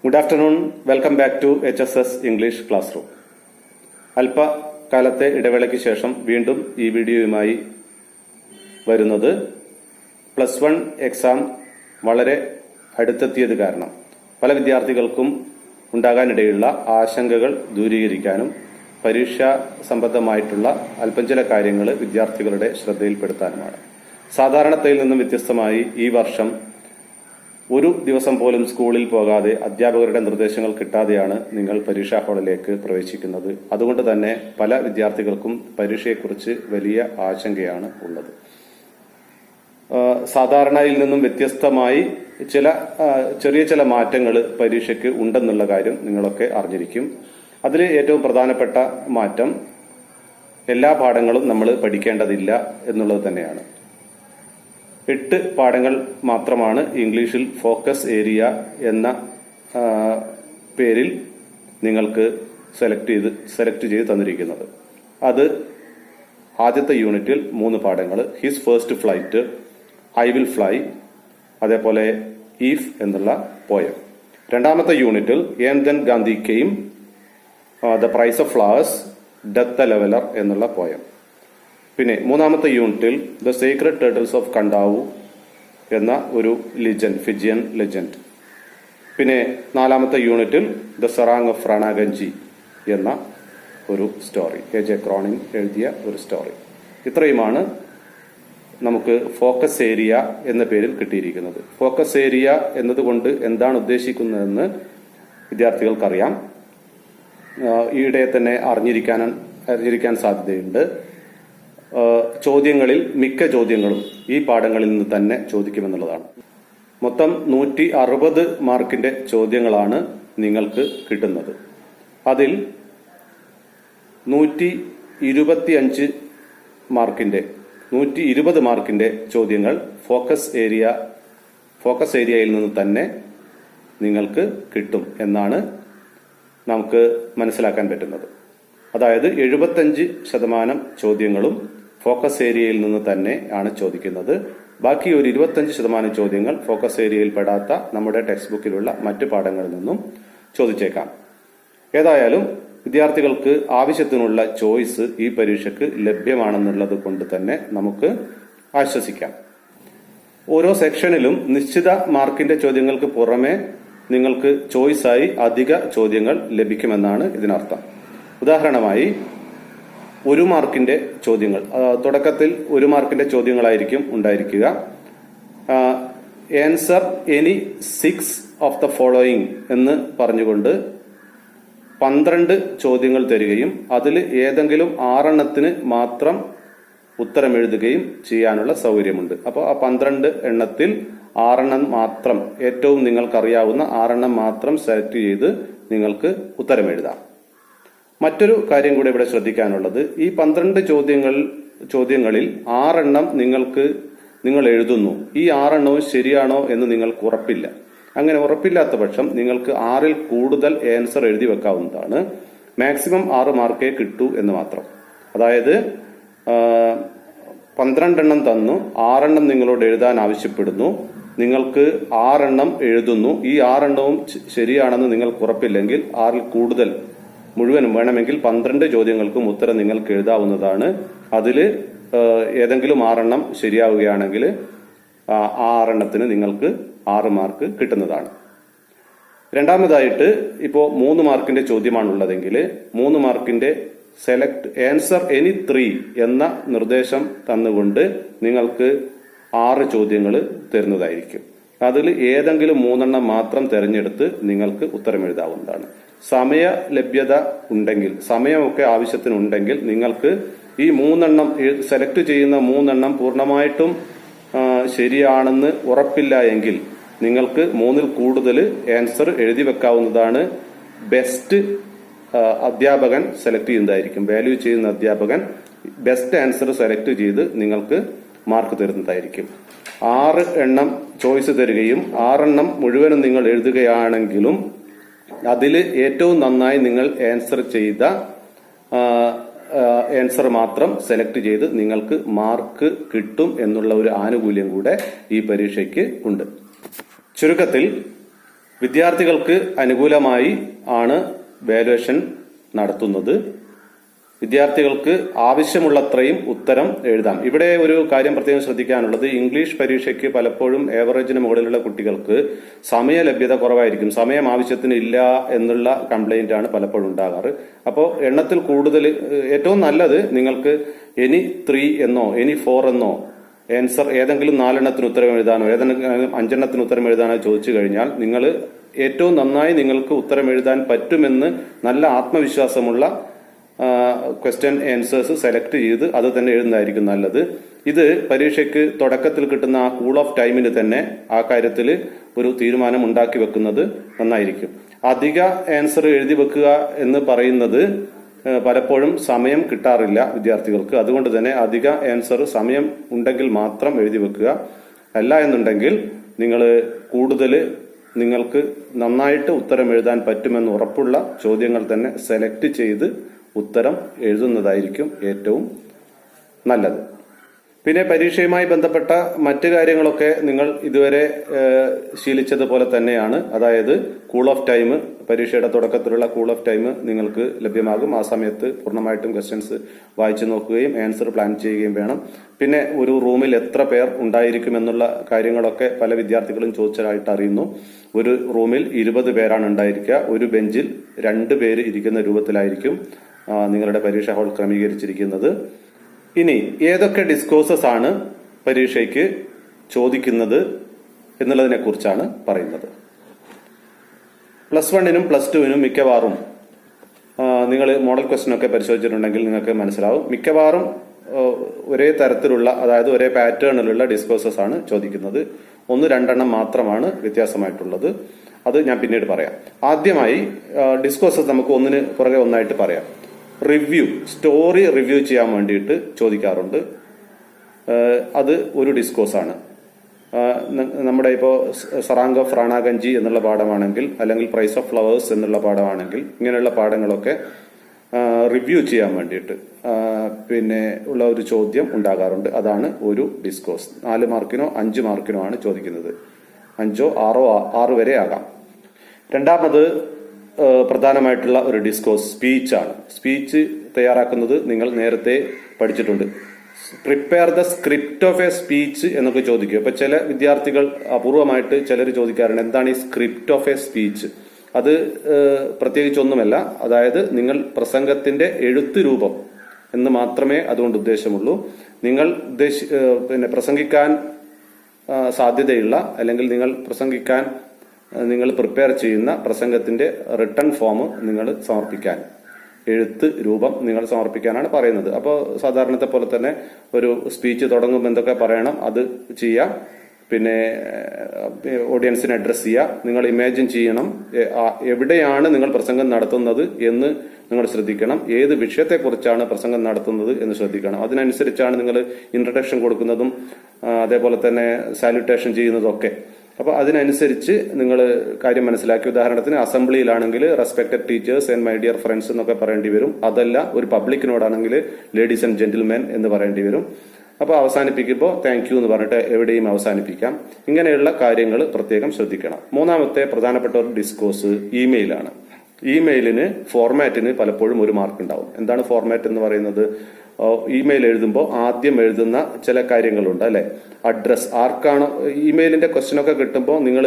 Good afternoon. Welcome back to HSS English Classroom. അല്പകാലത്തെ ഇടവേളയ്ക്ക് ശേഷം വീണ്ടും ഈ വീഡിയോയുമായി വരുന്നത് +1 എക്സാം വളരെ അടുത്തെത്തിയത് കാരണം പല വിദ്യാർത്ഥികൾക്കും ഉണ്ടാകാനിടയുള്ള ആശങ്കകൾ ദൂരീകരിക്കാനും പരീക്ഷാ സംബന്ധമായിട്ടുള്ള അല്പം ചില കാര്യങ്ങൾ വിദ്യാർത്ഥികളുടെ ശ്രദ്ധയിൽപ്പെടുത്താനുമാണ്. സാധാരണത്തിൽ നിന്നും വ്യത്യസ്തമായി ഈ വർഷം ഒരു ദിവസം പോലും സ്കൂളിൽ പോകാതെ അധ്യാപകരുടെ നിർദ്ദേശങ്ങൾ കിട്ടാതെയാണ് നിങ്ങൾ പരീക്ഷാ ഹാളിലേക്ക് പ്രവേശിക്കുന്നത്. അതുകൊണ്ട് തന്നെ പല വിദ്യാർത്ഥികൾക്കും പരീക്ഷയെക്കുറിച്ച് വലിയ ആശങ്കയാണ് ഉള്ളത്. സാധാരണയിൽ നിന്നും വ്യത്യസ്തമായി ചെറിയ ചില മാറ്റങ്ങൾ പരീക്ഷയ്ക്ക് ഉണ്ടെന്നുള്ള കാര്യം നിങ്ങളൊക്കെ അറിഞ്ഞിരിക്കും. അതിൽ ഏറ്റവും പ്രധാനപ്പെട്ട മാറ്റം എല്ലാ പാഠങ്ങളും നമ്മൾ പഠിക്കേണ്ടതില്ല എന്നുള്ളത് തന്നെയാണ്. 8 പാഠങ്ങൾ മാത്രമാണ് ഇംഗ്ലീഷിൽ ഫോക്കസ് ഏരിയ എന്ന പേരിൽ നിങ്ങൾക്ക് സെലക്ട് ചെയ്ത് തന്നിരിക്കുന്നത്. അത് ആദ്യത്തെ യൂണിറ്റിൽ 3 പാഠങ്ങൾ, his first flight, I will fly, അതേപോലെ ഈഫ് എന്നുള്ള പോയം. രണ്ടാമത്തെ യൂണിറ്റിൽ and then Gandhi came, the price of flowers, death a leveller എന്നുള്ള പോയം. പിന്നെ മൂന്നാമത്തെ യൂണിറ്റിൽ the sacred turtles of Kadavu എന്ന ഒരു ലിജൻഡ്, ഫിജിയൻ ലെജൻഡ്. പിന്നെ നാലാമത്തെ യൂണിറ്റിൽ ദ സെറാങ് ഓഫ് റാണാഗഞ്ചി എന്ന ഒരു സ്റ്റോറി, എ ക്രോണിൻ എഴുതിയ ഒരു സ്റ്റോറി. ഇത്രയുമാണ് നമുക്ക് ഫോക്കസ് ഏരിയ എന്ന പേരിൽ കിട്ടിയിരിക്കുന്നത്. ഫോക്കസ് ഏരിയ എന്നതുകൊണ്ട് എന്താണ് ഉദ്ദേശിക്കുന്നതെന്ന് വിദ്യാർത്ഥികൾക്കറിയാം. ഈയിടെ തന്നെ അറിഞ്ഞിരിക്കാൻ സാധ്യതയുണ്ട്. ചോദ്യങ്ങളിൽ മിക്ക ചോദ്യങ്ങളും ഈ പാഠങ്ങളിൽ നിന്ന് തന്നെ ചോദിക്കുമെന്നുള്ളതാണ്. മൊത്തം 160 മാർക്കിന്റെ ചോദ്യങ്ങളാണ് നിങ്ങൾക്ക് കിട്ടുന്നത്. അതിൽ 120 മാർക്കിന്റെ ചോദ്യങ്ങൾ ഫോക്കസ് ഏരിയയിൽ നിന്ന് തന്നെ നിങ്ങൾക്ക് കിട്ടും എന്നാണ് നമുക്ക് മനസ്സിലാക്കാൻ പറ്റുന്നത്. അതായത് 75% ചോദ്യങ്ങളും ഫോക്കസ് ഏരിയയിൽ നിന്ന് തന്നെ ആണ് ചോദിക്കുന്നത്. ബാക്കി ഒരു 25% ചോദ്യങ്ങൾ ഫോക്കസ് ഏരിയയിൽ പെടാത്ത നമ്മുടെ ടെക്സ്റ്റ് ബുക്കിലുള്ള മറ്റ് പാഠങ്ങളിൽ നിന്നും ചോദിച്ചേക്കാം. ഏതായാലും വിദ്യാർത്ഥികൾക്ക് ആവശ്യത്തിനുള്ള ചോയ്സ് ഈ പരീക്ഷയ്ക്ക് ലഭ്യമാണെന്നുള്ളത് കൊണ്ട് തന്നെ നമുക്ക് ആശ്വസിക്കാം. ഓരോ സെക്ഷനിലും നിശ്ചിത മാർക്കിന്റെ ചോദ്യങ്ങൾക്ക് പുറമെ നിങ്ങൾക്ക് ചോയ്സായി അധിക ചോദ്യങ്ങൾ ലഭിക്കുമെന്നാണ് ഇതിനർത്ഥം. ഉദാഹരണമായി 1 മാർക്കിന്റെ ചോദ്യങ്ങൾ, തുടക്കത്തിൽ 1 മാർക്കിന്റെ ചോദ്യങ്ങളായിരിക്കും ഉണ്ടായിരിക്കുക. Answer any 6 of the following എന്ന് പറഞ്ഞുകൊണ്ട് 12 ചോദ്യങ്ങൾ തരികയും അതിൽ ഏതെങ്കിലും 6 മാത്രം ഉത്തരം എഴുതുകയും ചെയ്യാനുള്ള സൗകര്യമുണ്ട്. അപ്പോൾ ആ 12 എണ്ണത്തിൽ 6 മാത്രം, ഏറ്റവും നിങ്ങൾക്കറിയാവുന്ന 6 മാത്രം സെലക്ട് ചെയ്ത് നിങ്ങൾക്ക് ഉത്തരം എഴുതാം. മറ്റൊരു കാര്യം കൂടെ ഇവിടെ ശ്രദ്ധിക്കാനുള്ളത്, ഈ 12 ചോദ്യങ്ങളിൽ 6 നിങ്ങൾ എഴുതുന്നു. ഈ 6 ശരിയാണോ എന്ന് നിങ്ങൾക്ക് ഉറപ്പില്ല. അങ്ങനെ ഉറപ്പില്ലാത്ത പക്ഷം നിങ്ങൾക്ക് 6ൽ കൂടുതൽ ആൻസർ എഴുതി വെക്കാവുന്നതാണ്. മാക്സിമം 6 മാർക്കേ കിട്ടൂ എന്ന് മാത്രം. അതായത് 12 തന്നു, 6 നിങ്ങളോട് എഴുതാൻ ആവശ്യപ്പെടുന്നു. നിങ്ങൾക്ക് 6 എഴുതുന്നു. ഈ 6 ശരിയാണെന്ന് നിങ്ങൾക്ക് ഉറപ്പില്ലെങ്കിൽ 6ൽ കൂടുതൽ മുഴുവനും വേണമെങ്കിൽ 12 ചോദ്യങ്ങൾക്കും ഉത്തരം നിങ്ങൾക്ക് എഴുതാവുന്നതാണ്. അതിൽ ഏതെങ്കിലും 6 ശരിയാവുകയാണെങ്കിൽ 6 നിങ്ങൾക്ക് 6 മാർക്ക് കിട്ടുന്നതാണ്. രണ്ടാമതായിട്ട് ഇപ്പോൾ 3 മാർക്കിന്റെ ചോദ്യമാണുള്ളതെങ്കിൽ 3 മാർക്കിന്റെ സെലക്ട് ആൻസർ എനി 3 എന്ന നിർദ്ദേശം തന്നുകൊണ്ട് നിങ്ങൾക്ക് 6 ചോദ്യങ്ങൾ തരുന്നതായിരിക്കും. അതിൽ ഏതെങ്കിലും 3 മാത്രം തെരഞ്ഞെടുത്ത് നിങ്ങൾക്ക് ഉത്തരം എഴുതാവുന്നതാണ്. സമയ ലഭ്യത ഉണ്ടെങ്കിൽ, സമയമൊക്കെ ആവശ്യത്തിനുണ്ടെങ്കിൽ നിങ്ങൾക്ക് ഈ 3 സെലക്ട് ചെയ്യുന്ന 3 പൂർണ്ണമായിട്ടും ശരിയാണെന്ന് ഉറപ്പില്ല എങ്കിൽ നിങ്ങൾക്ക് 3ൽ കൂടുതൽ ആൻസർ എഴുതി വെക്കാവുന്നതാണ്. ബെസ്റ്റ് അധ്യാപകൻ സെലക്ട് ചെയ്യുന്നതായിരിക്കും. വാല്യൂ ചെയ്യുന്ന അധ്യാപകൻ ബെസ്റ്റ് ആൻസർ സെലക്ട് ചെയ്ത് നിങ്ങൾക്ക് മാർക്ക് തരുന്നതായിരിക്കും. 6 ചോയ്സ് തരികയും 6 മുഴുവനും നിങ്ങൾ എഴുതുകയാണെങ്കിലും അതിൽ ഏറ്റവും നന്നായി നിങ്ങൾ ആൻസർ ചെയ്ത ആൻസർ മാത്രം സെലക്ട് ചെയ്ത് നിങ്ങൾക്ക് മാർക്ക് കിട്ടും എന്നുള്ള ഒരു ആനുകൂല്യം കൂടെ ഈ പരീക്ഷയ്ക്ക് ഉണ്ട്. ചുരുക്കത്തിൽ വിദ്യാർത്ഥികൾക്ക് അനുകൂലമായി ആണ് വാല്യുവേഷൻ നടത്തുന്നത്. വിദ്യാർത്ഥികൾക്ക് ആവശ്യമുള്ളത്രയും ഉത്തരം എഴുതാം. ഇവിടെ ഒരു കാര്യം പ്രത്യേകം ശ്രദ്ധിക്കാനുള്ളത്, ഇംഗ്ലീഷ് പരീക്ഷയ്ക്ക് പലപ്പോഴും ഏവറേജിന് മുകളിലുള്ള കുട്ടികൾക്ക് സമയ ലഭ്യത കുറവായിരിക്കും. സമയം ആവശ്യത്തിന് ഇല്ല എന്നുള്ള കംപ്ലൈന്റ് ആണ് പലപ്പോഴും ഉണ്ടാകാറ്. അപ്പോൾ എണ്ണത്തിൽ കൂടുതൽ ഏറ്റവും നല്ലത് നിങ്ങൾക്ക് എനി 3 എന്നോ എനി 4 എന്നോ ആൻസർ ഏതെങ്കിലും 4 എണ്ണത്തിന് ഉത്തരം എഴുതാനോ ഏതെങ്കിലും 5 എണ്ണത്തിന് ഉത്തരം എഴുതാനോ ചോദിച്ചു കഴിഞ്ഞാൽ നിങ്ങൾ ഏറ്റവും നന്നായി നിങ്ങൾക്ക് ഉത്തരം എഴുതാൻ പറ്റുമെന്ന് നല്ല ആത്മവിശ്വാസമുള്ള ക്വസ്റ്റ്യൻ ആൻസേഴ്സ് സെലക്ട് ചെയ്ത് അത് തന്നെ എഴുതുന്നതായിരിക്കും നല്ലത്. ഇത് പരീക്ഷയ്ക്ക് തുടക്കത്തിൽ കിട്ടുന്ന ആ കൂൾ ഓഫ് ടൈമിന് തന്നെ ആ കാര്യത്തിൽ ഒരു തീരുമാനം ഉണ്ടാക്കി വെക്കുന്നത് നന്നായിരിക്കും. അധിക ആൻസർ എഴുതി വെക്കുക എന്ന് പറയുന്നത് പലപ്പോഴും സമയം കിട്ടാറില്ല വിദ്യാർത്ഥികൾക്ക്. അതുകൊണ്ട് തന്നെ അധിക ആൻസർ സമയം ഉണ്ടെങ്കിൽ മാത്രം എഴുതി വെക്കുക. അല്ല എന്നുണ്ടെങ്കിൽ നിങ്ങൾ കൂടുതൽ നിങ്ങൾക്ക് നന്നായിട്ട് ഉത്തരം എഴുതാൻ പറ്റുമെന്ന് ഉറപ്പുള്ള ചോദ്യങ്ങൾ തന്നെ സെലക്ട് ചെയ്ത് ഉത്തരം എഴുതുന്നതായിരിക്കും ഏറ്റവും നല്ലത്. പിന്നെ പരീക്ഷയുമായി ബന്ധപ്പെട്ട മറ്റു കാര്യങ്ങളൊക്കെ നിങ്ങൾ ഇതുവരെ ശീലിച്ചതുപോലെ തന്നെയാണ്. അതായത് കൂൾ ഓഫ് ടൈം, പരീക്ഷയുടെ തുടക്കത്തിലുള്ള കൂൾ ഓഫ് ടൈം നിങ്ങൾക്ക് ലഭ്യമാകും. ആ സമയത്ത് പൂർണ്ണമായിട്ടും ക്വസ്റ്റ്യൻസ് വായിച്ചു നോക്കുകയും ആൻസർ പ്ലാൻ ചെയ്യുകയും വേണം. പിന്നെ ഒരു റൂമിൽ എത്ര പേർ ഉണ്ടായിരിക്കുമെന്നുള്ള കാര്യങ്ങളൊക്കെ പല വിദ്യാർത്ഥികളും ചോദിച്ചതായിട്ട് അറിയുന്നു. ഒരു റൂമിൽ 20 പേരാണ് ഉണ്ടായിരിക്കുക. ഒരു ബെഞ്ചിൽ 2 പേര് ഇരിക്കുന്ന രൂപത്തിലായിരിക്കും നിങ്ങളുടെ പരീക്ഷാ ഹാൾ ക്രമീകരിച്ചിരിക്കുന്നത്. ഇനി ഏതൊക്കെ ഡിസ്കോഴ്സസ് ആണ് പരീക്ഷയ്ക്ക് ചോദിക്കുന്നത് എന്നുള്ളതിനെ കുറിച്ചാണ് പറയുന്നത്. +1-നും +2-നും മിക്കവാറും നിങ്ങൾ മോഡൽ ക്വസ്റ്റ്യൻ ഒക്കെ പരിശോധിച്ചിട്ടുണ്ടെങ്കിൽ നിങ്ങൾക്ക് മനസ്സിലാവും, മിക്കവാറും ഒരേ തരത്തിലുള്ള, അതായത് ഒരേ പാറ്റേണിലുള്ള ഡിസ്കോഴ്സസ് ആണ് ചോദിക്കുന്നത്. 1-2 എണ്ണം മാത്രമാണ് വ്യത്യാസമായിട്ടുള്ളത്. അത് ഞാൻ പിന്നീട് പറയാം. ആദ്യമായി ഡിസ്കോഴ്സസ് നമുക്ക് ഒന്നിന് പുറകെ ഒന്നായിട്ട് പറയാം. റിവ്യൂ, സ്റ്റോറി റിവ്യൂ ചെയ്യാൻ വേണ്ടിയിട്ട് ചോദിക്കാറുണ്ട്. അത് ഒരു ഡിസ്കോഴ്സാണ്. നമ്മുടെ ഇപ്പോൾ സറാങ് ഓഫ് റാണാഗഞ്ചി എന്നുള്ള പാഠമാണെങ്കിൽ, അല്ലെങ്കിൽ പ്രൈസ് ഓഫ് ഫ്ലവേഴ്സ് എന്നുള്ള പാഠമാണെങ്കിൽ, ഇങ്ങനെയുള്ള പാഠങ്ങളൊക്കെ റിവ്യൂ ചെയ്യാൻ വേണ്ടിയിട്ട് പിന്നെ ഉള്ള ഒരു ചോദ്യം ഉണ്ടാകാറുണ്ട്. അതാണ് ഒരു ഡിസ്കോഴ്സ്. 4 മാർക്കിനോ 5 മാർക്കിനോ ആണ് ചോദിക്കുന്നത്. 5, 6 വരെ ആകാം. രണ്ടാമത് പ്രധാനമായിട്ടുള്ള ഒരു ഡിസ്കോഴ്സ് സ്പീച്ചാണ്. സ്പീച്ച് തയ്യാറാക്കുന്നത് നിങ്ങൾ നേരത്തെ പഠിച്ചിട്ടുണ്ട്. Prepare the script of A speech എന്നൊക്കെ ചോദിക്കും. അപ്പൊ ചില വിദ്യാർത്ഥികൾ അപൂർവമായിട്ട് ചിലർ ചോദിക്കാറുണ്ട്, എന്താണ് ഈ സ്ക്രിപ്റ്റ് ഓഫ് എ സ്പീച്ച്? അത് പ്രത്യേകിച്ചൊന്നുമല്ല. അതായത് നിങ്ങൾ പ്രസംഗത്തിന്റെ എഴുത്ത് രൂപം എന്ന് മാത്രമേ അതുകൊണ്ട് ഉദ്ദേശമുള്ളൂ. നിങ്ങൾ പ്രസംഗിക്കാൻ സാധ്യതയുള്ള, അല്ലെങ്കിൽ നിങ്ങൾ പ്രിപ്പയർ ചെയ്യുന്ന പ്രസംഗത്തിന്റെ റിട്ടൺ ഫോം നിങ്ങൾ സമർപ്പിക്കാൻ, എഴുത്ത് രൂപം നിങ്ങൾ സമർപ്പിക്കാനാണ് പറയുന്നത്. അപ്പോൾ സാധാരണത്തെ പോലെ തന്നെ ഒരു സ്പീച്ച് തുടങ്ങുമ്പോൾ എന്തൊക്കെ പറയണം അത് ചെയ്യാം. പിന്നെ ഓഡിയൻസിനെ അഡ്രസ് ചെയ്യുക. നിങ്ങൾ ഇമാജിൻ ചെയ്യണം എവിടെയാണ് നിങ്ങൾ പ്രസംഗം നടത്തുന്നത് എന്ന് നിങ്ങൾ ശ്രദ്ധിക്കണം. ഏത് വിഷയത്തെക്കുറിച്ചാണ് പ്രസംഗം നടത്തുന്നത് എന്ന് ശ്രദ്ധിക്കണം. അതിനനുസരിച്ചാണ് നിങ്ങൾ ഇൻട്രഡക്ഷൻ കൊടുക്കുന്നതും അതേപോലെ തന്നെ സാല്യൂട്ടേഷൻ ചെയ്യുന്നതും ഒക്കെ. അപ്പൊ അതിനനുസരിച്ച് നിങ്ങൾ കാര്യം മനസ്സിലാക്കി. ഉദാഹരണത്തിന് അസംബ്ലിയിലാണെങ്കിൽ respected teachers and my dear friends എന്നൊക്കെ പറയേണ്ടി വരും. അതല്ല ഒരു പബ്ലിക്കിനോടാണെങ്കിൽ ലേഡീസ് ആൻഡ് ജെന്റിൽമെൻ എന്ന് പറയേണ്ടി വരും. അപ്പൊ അവസാനിപ്പിക്കുമ്പോൾ താങ്ക് യു എന്ന് പറഞ്ഞിട്ട് എവിടെയും അവസാനിപ്പിക്കാം. ഇങ്ങനെയുള്ള കാര്യങ്ങൾ പ്രത്യേകം ശ്രദ്ധിക്കണം. മൂന്നാമത്തെ പ്രധാനപ്പെട്ട ഒരു ഡിസ്കോഴ്സ് ഇമെയിലാണ്. ഇമെയിലിന് ഫോർമാറ്റിന് പലപ്പോഴും 1 മാർക്ക് ഉണ്ടാവും. എന്താണ് ഫോർമാറ്റ് എന്ന് പറയുന്നത്? ഇമെയിൽ എഴുതുമ്പോൾ ആദ്യം എഴുതുന്ന ചില കാര്യങ്ങളുണ്ട് അല്ലെ. അഡ്രസ്, ആർക്കാണ് ഇമെയിലിന്റെ ക്വസ്റ്റ്യൻ ഒക്കെ കിട്ടുമ്പോൾ നിങ്ങൾ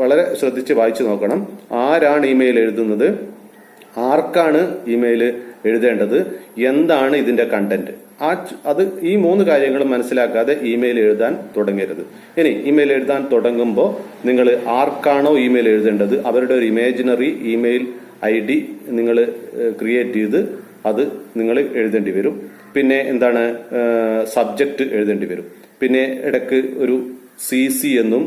വളരെ ശ്രദ്ധിച്ച് വായിച്ചു നോക്കണം. ആരാണ് ഇമെയിൽ എഴുതുന്നത്, ആർക്കാണ് ഇമെയിൽ എഴുതേണ്ടത്, എന്താണ് ഇതിന്റെ കണ്ടന്റ്. അത് ഈ 3 കാര്യങ്ങളും മനസ്സിലാക്കാതെ ഇമെയിൽ എഴുതാൻ തുടങ്ങരുത്. ഇനി ഇമെയിൽ എഴുതാൻ തുടങ്ങുമ്പോൾ നിങ്ങൾ ആർക്കാണോ ഇമെയിൽ എഴുതേണ്ടത് അവരുടെ ഒരു ഇമാജിനറി ഇമെയിൽ ID നിങ്ങൾ ക്രിയേറ്റ് ചെയ്ത് അത് നിങ്ങൾ എഴുതേണ്ടി വരും. പിന്നെ എന്താണ്, സബ്ജക്റ്റ് എഴുതേണ്ടി വരും. പിന്നെ ഇടയ്ക്ക് ഒരു CC എന്നും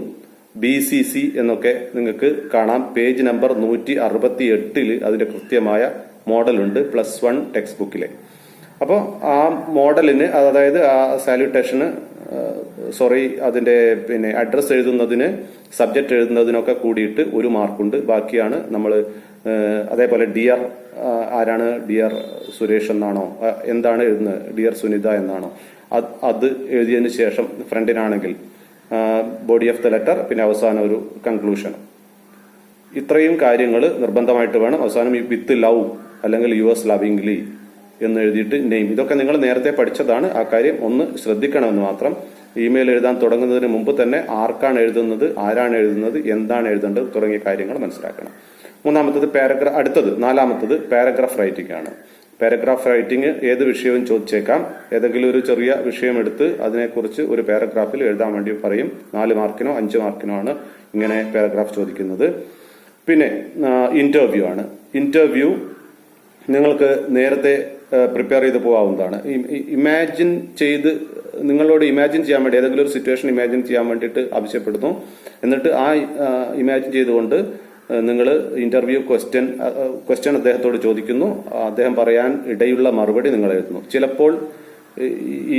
BCC എന്നൊക്കെ നിങ്ങൾക്ക് കാണാം. പേജ് നമ്പർ 168 അതിന്റെ കൃത്യമായ മോഡലുണ്ട് +1 ടെക്സ്റ്റ് ബുക്കിലെ. അപ്പോൾ ആ മോഡലിന്, അതായത് ആ സാല്യൂട്ടേഷന് അതിന്റെ പിന്നെ അഡ്രസ് എഴുതുന്നതിന്, സബ്ജക്ട് എഴുതുന്നതിനൊക്കെ കൂടിയിട്ട് 1 മാർക്കുണ്ട്. ബാക്കിയാണ് നമ്മൾ അതേപോലെ ഡിയർ ആരാണ്, ഡിയർ സുരേഷ് എന്നാണോ, എന്താണ് എഴുതുന്നത്, ഡിയർ സുനിത എന്നാണോ, അത് എഴുതിയതിനു ശേഷം ഫ്രണ്ടിനാണെങ്കിൽ ബോഡി ഓഫ് ദ ലെറ്റർ, പിന്നെ അവസാനം ഒരു കൺക്ലൂഷൻ. ഇത്രയും കാര്യങ്ങൾ നിർബന്ധമായിട്ട് വേണം. അവസാനം വിത്ത് ലവ് അല്ലെങ്കിൽ യുവേഴ്സ് ലവിംഗ്ലി എന്ന് എഴുതിയിട്ട് നെയിം. ഇതൊക്കെ നിങ്ങൾ നേരത്തെ പഠിച്ചതാണ്. ആ കാര്യം ഒന്ന് ശ്രദ്ധിക്കണമെന്ന് മാത്രം. ഇമെയിൽ എഴുതാൻ തുടങ്ങുന്നതിന് മുമ്പ് തന്നെ ആർക്കാണ് എഴുതുന്നത്, ആരാണ് എഴുതുന്നത്, എന്താണ് എഴുതേണ്ടത് തുടങ്ങിയ കാര്യങ്ങൾ മനസ്സിലാക്കണം. നാലാമത്തത് പാരഗ്രാഫ് റൈറ്റിംഗ് ആണ്. പാരഗ്രാഫ് റൈറ്റിംഗ് ഏത് വിഷയവും ചോദിച്ചേക്കാം. ഏതെങ്കിലും ഒരു ചെറിയ വിഷയം എടുത്ത് അതിനെക്കുറിച്ച് ഒരു പാരഗ്രാഫിൽ എഴുതാൻ വേണ്ടി പറയും. 4 മാർക്കിനോ 5 മാർക്കിനോ ആണ് ഇങ്ങനെ പാരഗ്രാഫ് ചോദിക്കുന്നത്. പിന്നെ ഇന്റർവ്യൂ ആണ്. ഇന്റർവ്യൂ നിങ്ങൾക്ക് നേരത്തെ പ്രിപ്പയർ ചെയ്ത് പോകാവുന്നതാണ്. നിങ്ങളോട് ഇമാജിൻ ചെയ്യാൻ വേണ്ടി ഏതെങ്കിലും ഒരു സിറ്റുവേഷൻ ഇമാജിൻ ചെയ്യാൻ വേണ്ടിയിട്ട് ആവശ്യപ്പെടുന്നു. എന്നിട്ട് ആ ഇമാജിൻ ചെയ്തുകൊണ്ട് നിങ്ങൾ ഇന്റർവ്യൂ ക്വസ്റ്റ്യൻ അദ്ദേഹത്തോട് ചോദിക്കുന്നു. അദ്ദേഹം പറയാൻ ഇടയുള്ള മറുപടി നിങ്ങൾ എഴുതുന്നു. ചിലപ്പോൾ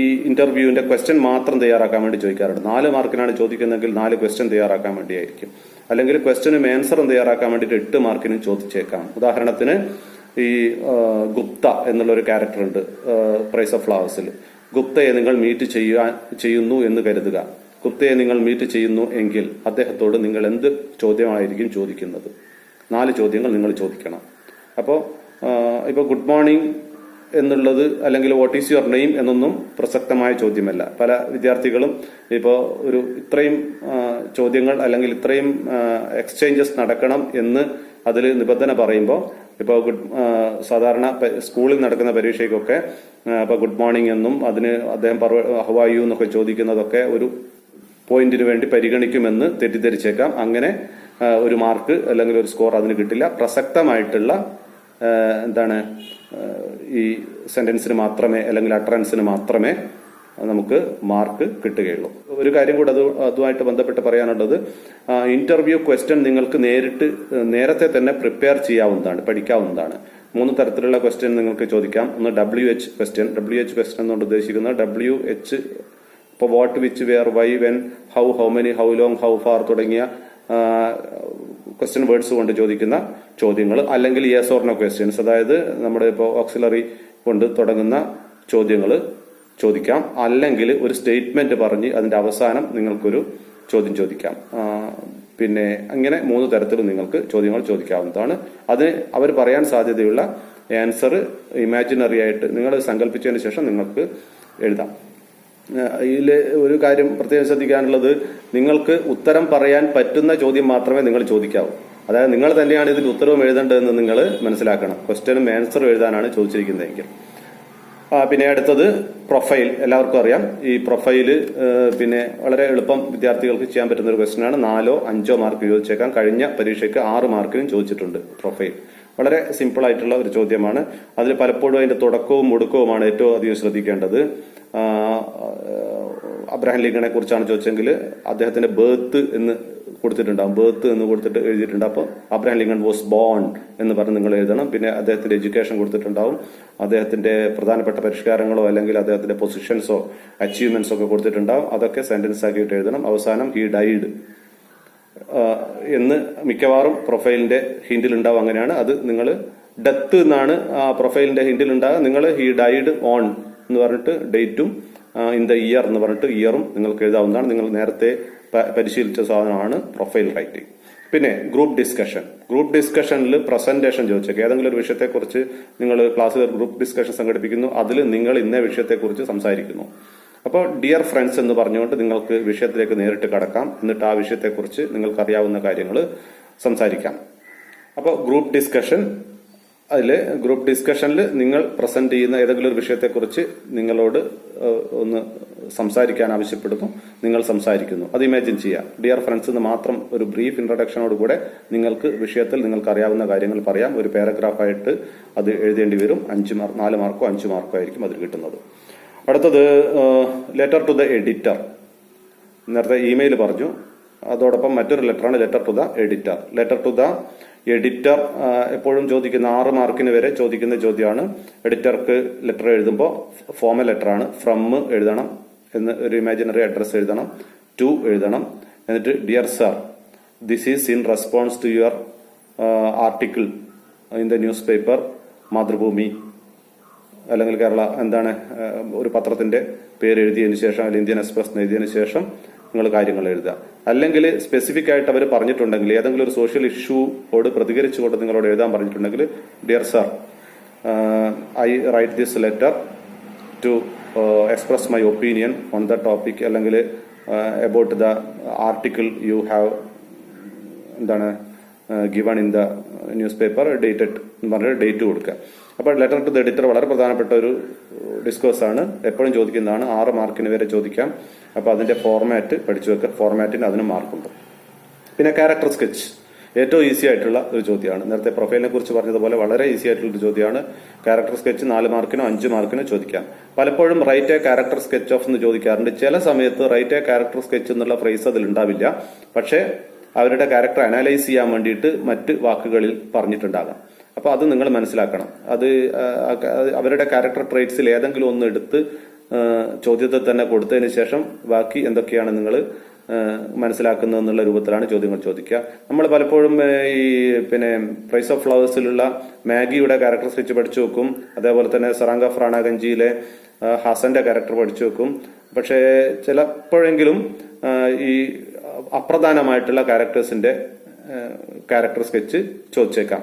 ഈ ഇന്റർവ്യൂവിന്റെ ക്വസ്റ്റ്യൻ മാത്രം തയ്യാറാക്കാൻ വേണ്ടി ചോദിക്കാറുണ്ട്. 4 മാർക്കിനാണ് ചോദിക്കുന്നതെങ്കിൽ 4 ക്വസ്റ്റ്യൻ തയ്യാറാക്കാൻ വേണ്ടിയായിരിക്കും. അല്ലെങ്കിൽ ക്വസ്റ്റ്യനും ആൻസറും തയ്യാറാക്കാൻ വേണ്ടിയിട്ട് 8 മാർക്കിനും ചോദിച്ചേക്കാം. ഉദാഹരണത്തിന് ഈ ഗുപ്ത എന്നുള്ള ഒരു ക്യാരക്ടർ ഉണ്ട് പ്രൈസ് ഓഫ് ഫ്ലവേഴ്സിൽ. ഗുപ്തയെ നിങ്ങൾ മീറ്റ് ചെയ്യുന്നു എന്ന് കരുതുക. ഗുപ്തയെ നിങ്ങൾ മീറ്റ് ചെയ്യുന്നു എങ്കിൽ അദ്ദേഹത്തോട് നിങ്ങൾ എന്ത് ചോദ്യമായിരിക്കും ചോദിക്കുന്നത്? 4 ചോദ്യങ്ങൾ നിങ്ങൾ ചോദിക്കണം. ഇപ്പോൾ ഗുഡ് മോർണിംഗ് എന്നുള്ളത് അല്ലെങ്കിൽ വാട്ട് ഈസ് യുവർ നെയിം എന്നൊന്നും പ്രസക്തമായ ചോദ്യമല്ല. പല വിദ്യാർത്ഥികളും ഇപ്പോൾ ഇത്രയും ചോദ്യങ്ങൾ അല്ലെങ്കിൽ ഇത്രയും എക്സ്ചേഞ്ചസ് നടക്കണം എന്ന് അതിൽ നിബന്ധന പറയുമ്പോൾ, ഇപ്പോൾ സാധാരണ സ്കൂളിൽ നടക്കുന്ന പരീക്ഷയ്ക്കൊക്കെ ഇപ്പോൾ ഗുഡ് മോർണിംഗ് എന്നും അതിന് അദ്ദേഹം ഹൗ ആർ യു എന്നൊക്കെ ചോദിക്കുന്നതൊക്കെ ഒരു പോയിന്റിന് വേണ്ടി പരിഗണിക്കുമെന്ന് തെറ്റിദ്ധരിച്ചേക്കാം. അങ്ങനെ ഒരു മാർക്ക് അല്ലെങ്കിൽ ഒരു സ്കോർ അതിന് കിട്ടില്ല. പ്രസക്തമായിട്ടുള്ള ഈ സെന്റൻസിന് മാത്രമേ അല്ലെങ്കിൽ അട്ടറൻസിന് മാത്രമേ നമുക്ക് മാർക്ക് കിട്ടുകയുള്ളൂ. ഒരു കാര്യം കൂടെ അതുമായിട്ട് ബന്ധപ്പെട്ട് പറയാനുള്ളത്, ഇന്റർവ്യൂ ക്വസ്റ്റ്യൻ നിങ്ങൾക്ക് നേരത്തെ തന്നെ പ്രിപ്പയർ ചെയ്യാവുന്നതാണ്, പഠിക്കാവുന്നതാണ്. 3 തരത്തിലുള്ള ക്വസ്റ്റ്യൻ നിങ്ങൾക്ക് ചോദിക്കാം. ഒന്ന് WH ക്വസ്റ്റ്യൻ. WH ക്വസ്റ്റ്യൻ എന്നുകൊണ്ട് ഉദ്ദേശിക്കുന്നത് WH ഇപ്പോൾ what, which, where, why, when, how, how many, how long, how far തുടങ്ങിയ ക്വസ്റ്റ്യൻ വേർഡ്സ് കൊണ്ട് ചോദിക്കുന്ന ചോദ്യങ്ങൾ. അല്ലെങ്കിൽ യെസ് ഓർ നോ ക്വസ്റ്റ്യൻസ്, അതായത് നമ്മുടെ ഇപ്പോൾ ഓക്സിലറി കൊണ്ട് തുടങ്ങുന്ന ചോദ്യങ്ങൾ ചോദിക്കാം. അല്ലെങ്കിൽ ഒരു സ്റ്റേറ്റ്മെന്റ് പറഞ്ഞ് അതിന്റെ അവസാനം നിങ്ങൾക്കൊരു ചോദ്യം ചോദിക്കാം. പിന്നെ അങ്ങനെ 3 തരത്തിലും നിങ്ങൾക്ക് ചോദ്യങ്ങൾ ചോദിക്കാവുന്നതാണ്. അതിന് അവർ പറയാൻ സാധ്യതയുള്ള ആൻസർ ഇമാജിനറി ആയിട്ട് നിങ്ങൾ സങ്കല്പിച്ചതിന് ശേഷം നിങ്ങൾക്ക് എഴുതാം. ഇതിൽ ഒരു കാര്യം പ്രത്യേകം ശ്രദ്ധിക്കാനുള്ളത്, നിങ്ങൾക്ക് ഉത്തരം പറയാൻ പറ്റുന്ന ചോദ്യം മാത്രമേ നിങ്ങൾ ചോദിക്കാവൂ. അതായത് നിങ്ങൾ തന്നെയാണ് ഇതിന്റെ ഉത്തരവും എഴുതേണ്ടതെന്ന് നിങ്ങൾ മനസ്സിലാക്കണം. ക്വസ്റ്റ്യനും ആൻസറും എഴുതാനാണ് ചോദിച്ചിരിക്കുന്നതെങ്കിൽ. പിന്നെ അടുത്തത് പ്രൊഫൈൽ. എല്ലാവർക്കും അറിയാം ഈ പ്രൊഫൈല്. പിന്നെ വളരെ എളുപ്പം വിദ്യാർത്ഥികൾക്ക് ചെയ്യാൻ പറ്റുന്ന ഒരു ക്വസ്റ്റ്യൻ ആണ്. 4 or 5 മാർക്ക് ചോദിച്ചേക്കാം. കഴിഞ്ഞ പരീക്ഷയ്ക്ക് 6 മാർക്കിനും ചോദിച്ചിട്ടുണ്ട് പ്രൊഫൈൽ. വളരെ സിമ്പിൾ ആയിട്ടുള്ള ഒരു ചോദ്യമാണ്. അതിൽ പലപ്പോഴും അതിന്റെ തുടക്കവും ഒടുക്കവുമാണ് ഏറ്റവും അധികം ശ്രദ്ധിക്കേണ്ടത്. അബ്രഹാം ലിങ്കണെ കുറിച്ചാണ് ചോദിച്ചെങ്കിൽ അദ്ദേഹത്തിന്റെ ബർത്ത് എന്ന് കൊടുത്തിട്ടുണ്ടാവും. ബർത്ത് എന്ന് കൊടുത്തിട്ട് എഴുതിയിട്ടുണ്ട്. അപ്പോൾ അബ്രഹാം ലിങ്കൺ വാസ് ബോൺ എന്ന് പറഞ്ഞ് നിങ്ങൾ എഴുതണം. പിന്നെ അദ്ദേഹത്തിന്റെ എഡ്യൂക്കേഷൻ കൊടുത്തിട്ടുണ്ടാവും. അദ്ദേഹത്തിന്റെ പ്രധാനപ്പെട്ട പരിഷ്കാരങ്ങളോ അല്ലെങ്കിൽ അദ്ദേഹത്തിന്റെ പൊസിഷൻസോ അച്ചീവ്മെന്റ്സോ ഒക്കെ കൊടുത്തിട്ടുണ്ടാവും. അതൊക്കെ സെന്റൻസ് ആക്കിയിട്ട് എഴുതണം. അവസാനം ഹി ഡൈഡ് എന്ന് മിക്കവാറും പ്രൊഫൈലിന്റെ ഹിന്റിൽ ഉണ്ടാവും. അങ്ങനെയാണ് അത് നിങ്ങൾ ഡെത്ത് എന്നാണ് പ്രൊഫൈലിന്റെ ഹിന്റിൽ ഉണ്ടാകുക. നിങ്ങൾ ഹി ഡൈഡ് ഓൺ എന്ന് പറഞ്ഞിട്ട് ഡേറ്റും ഇൻ ദ ഇയർ എന്ന് പറഞ്ഞിട്ട് ഇയറും നിങ്ങൾക്ക് എഴുതാവുന്നതാണ്. നിങ്ങൾ നേരത്തെ പരിശീലിച്ച സാധനമാണ് പ്രൊഫൈൽ റൈറ്റിംഗ്. പിന്നെ ഗ്രൂപ്പ് ഡിസ്കഷൻ. ഗ്രൂപ്പ് ഡിസ്കഷനിൽ പ്രസന്റേഷൻ ചോദിച്ചേക്കാം. ഏതെങ്കിലും ഒരു വിഷയത്തെക്കുറിച്ച് നിങ്ങൾ ക്ലാസ്സിൽ ഗ്രൂപ്പ് ഡിസ്കഷൻ സംഘടിപ്പിക്കുന്നു. അതിൽ നിങ്ങൾ ഇന്ന വിഷയത്തെക്കുറിച്ച് സംസാരിക്കുന്നു. അപ്പോൾ ഡിയർ ഫ്രണ്ട്സ് എന്ന് പറഞ്ഞുകൊണ്ട് നിങ്ങൾക്ക് വിഷയത്തിലേക്ക് നേരിട്ട് കടക്കാം. എന്നിട്ട് ആ വിഷയത്തെക്കുറിച്ച് നിങ്ങൾക്ക് അറിയാവുന്ന കാര്യങ്ങൾ സംസാരിക്കാം. അപ്പോൾ ഗ്രൂപ്പ് ഡിസ്കഷനിൽ നിങ്ങൾ പ്രസന്റ് ചെയ്യുന്ന ഏതെങ്കിലും ഒരു വിഷയത്തെക്കുറിച്ച് നിങ്ങളോട് ഒന്ന് സംസാരിക്കാൻ ആവശ്യപ്പെടുന്നു. നിങ്ങൾ സംസാരിക്കുന്നു. അത് ഇമാജിൻ ചെയ്യാം. ഡിയർ ഫ്രണ്ട്സ് എന്ന് മാത്രം ഒരു ബ്രീഫ് ഇൻട്രൊഡക്ഷനോട് കൂടെ നിങ്ങൾക്ക് വിഷയത്തിൽ നിങ്ങൾക്ക് അറിയാവുന്ന കാര്യങ്ങൾ പറയാം. ഒരു പാരഗ്രാഫായിട്ട് അത് എഴുതേണ്ടി വരും. 4 മാർക്കോ 5 മാർക്കോ ആയിരിക്കും അതിൽ കിട്ടുന്നത്. അടുത്തത് ലെറ്റർ ടു ദ എഡിറ്റർ. നേരത്തെ ഇമെയിൽ പറഞ്ഞു. അതോടൊപ്പം മറ്റൊരു ലെറ്ററാണ് letter to the editor. Letter to the editor എപ്പോഴും ചോദിക്കുന്ന 6 മാർക്കിന് വരെ ചോദിക്കുന്ന ചോദ്യമാണ്. എഡിറ്റർക്ക് ലെറ്റർ എഴുതുമ്പോൾ ഫോമൽ ലെറ്ററാണ്. ഫ്രം എഴുതണം. എന്ന് ഒരു ഇമാജിനറി അഡ്രസ് എഴുതണം. ടു എഴുതണം. എന്നിട്ട് dear sir, this is in response to your article in the newspaper Mathrubhumi അല്ലെങ്കിൽ കേരള എന്താണ് ഒരു പത്രത്തിന്റെ പേര് എഴുതിയതിനു ശേഷം അല്ലെങ്കിൽ ഇന്ത്യൻ എക്സ്പ്രസ് എഴുതിയതിനു ശേഷം നിങ്ങൾ കാര്യങ്ങൾ എഴുതുക. അല്ലെങ്കിൽ സ്പെസിഫിക് ആയിട്ട് അവർ പറഞ്ഞിട്ടുണ്ടെങ്കിൽ ഏതെങ്കിലും ഒരു സോഷ്യൽ ഇഷ്യൂയോട് പ്രതികരിച്ചുകൊണ്ട് നിങ്ങളോട് എഴുതാൻ പറഞ്ഞിട്ടുണ്ടെങ്കിൽ dear sir, I write this letter to express my opinion on the topic അല്ലെങ്കിൽ about the article you have എന്താണ് given in the newspaper dated എന്ന് പറഞ്ഞിട്ട് ഡേറ്റ് കൊടുക്കുക. അപ്പോൾ ലെറ്റർ ടു ദ എഡിറ്റർ വളരെ പ്രധാനപ്പെട്ട ഒരു ഡിസ്കോഴ്സ് ആണ്, എപ്പോഴും ചോദിക്കുന്നതാണ്. 6 മാർക്കിന് വരെ ചോദിക്കാം. അപ്പോൾ അതിന്റെ ഫോർമാറ്റ് പഠിച്ചു വെക്കുക. ഫോർമാറ്റിന് അതിന് മാർക്കുണ്ട്. പിന്നെ ക്യാരക്ടർ സ്കെച്ച് ഏറ്റവും ഈസി ആയിട്ടുള്ള ഒരു ചോദ്യമാണ്. നേരത്തെ പ്രൊഫൈലിനെ കുറിച്ച് പറഞ്ഞതുപോലെ വളരെ ഈസി ആയിട്ടുള്ള ഒരു ചോദ്യമാണ്. ക്യാരക്ടർ സ്കെച്ച് 4 മാർക്കിനോ 5 മാർക്കിനോ ചോദിക്കാം. പലപ്പോഴും write a character sketch of എന്ന് ചോദിക്കാറുണ്ട്. ചില സമയത്ത് റൈറ്റ് എ ക്യാരക്ടർ സ്കെച്ച് എന്നുള്ള ഫ്രേസ് അതിൽ ഉണ്ടാവില്ല. പക്ഷേ അവരുടെ ക്യാരക്ടർ അനലൈസ് ചെയ്യാൻ വേണ്ടിയിട്ട് മറ്റ് വാക്കുകളിൽ പറഞ്ഞിട്ടുണ്ടാകാം. അപ്പൊ അത് നിങ്ങൾ മനസ്സിലാക്കണം. അത് അവരുടെ ക്യാരക്ടർ ട്രേറ്റ്സിൽ ഏതെങ്കിലും ഒന്ന് എടുത്ത് ചോദ്യത്തിൽ തന്നെ കൊടുത്തതിന് ശേഷം ബാക്കി എന്തൊക്കെയാണ് നിങ്ങൾ മനസ്സിലാക്കുന്നത് എന്നുള്ള രൂപത്തിലാണ് ചോദ്യങ്ങൾ ചോദിക്കുക. നമ്മൾ പലപ്പോഴും ഈ പ്രൈസ് ഓഫ് ഫ്ലവേഴ്സിലുള്ള മാഗിയുടെ ക്യാരക്ടർ സ്കെച്ച് പഠിച്ചു വെക്കും. അതേപോലെ തന്നെ സറാങ്ക ഫ്രാണാഗഞ്ചിയിലെ ഹസന്റെ ക്യാരക്ടർ പഠിച്ചു വെക്കും. പക്ഷേ ചിലപ്പോഴെങ്കിലും ഈ അപ്രധാനമായിട്ടുള്ള ക്യാരക്ടേഴ്സിന്റെ ക്യാരക്ടർ സ്കെച്ച് ചോദിച്ചേക്കാം.